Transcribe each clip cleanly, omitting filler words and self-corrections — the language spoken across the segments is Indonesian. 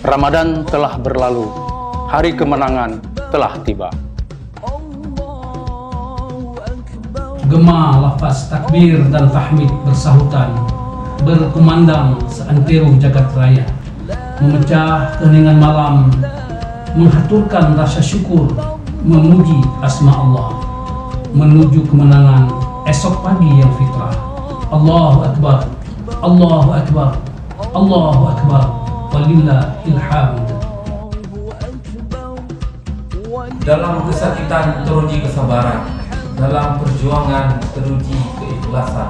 Ramadan telah berlalu, hari kemenangan telah tiba. Gema lafaz takbir dan tahmid bersahutan, berkumandang seantero jagat raya, memecah keheningan malam, menghaturkan rasa syukur, memuji asma Allah, menuju kemenangan esok pagi yang fitrah. Allahu Akbar, Allahu Akbar, Allahu Akbar, walillahil hamd. Dalam kesakitan teruji kesabaran, dalam perjuangan teruji keikhlasan,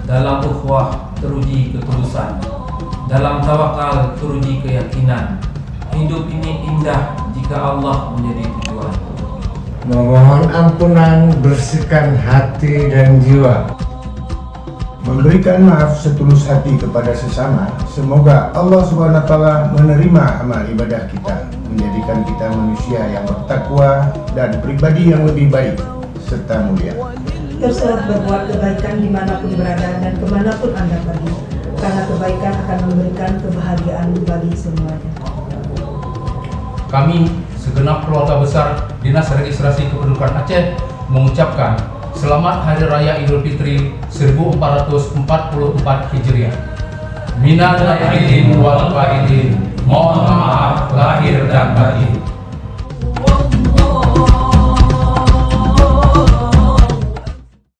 dalam ukhuwah teruji ketulusan, dalam tawakal teruji keyakinan. Hidup ini indah jika Allah menjadi tujuan. Memohon ampunan, bersihkan hati dan jiwa. Memberikan maaf setulus hati kepada sesama. Semoga Allah SWT menerima amal ibadah kita, menjadikan kita manusia yang bertakwa dan pribadi yang lebih baik serta mulia. Terserah berbuat kebaikan dimanapun berada dan kemanapun Anda pergi, karena kebaikan akan memberikan kebahagiaan bagi semuanya. Kami segenap keluarga besar Dinas Registrasi Kependudukan Aceh mengucapkan Selamat Hari Raya Idul Fitri 1444 Hijriah. Minal aidin wal faidin. Mohon maaf lahir dan batin.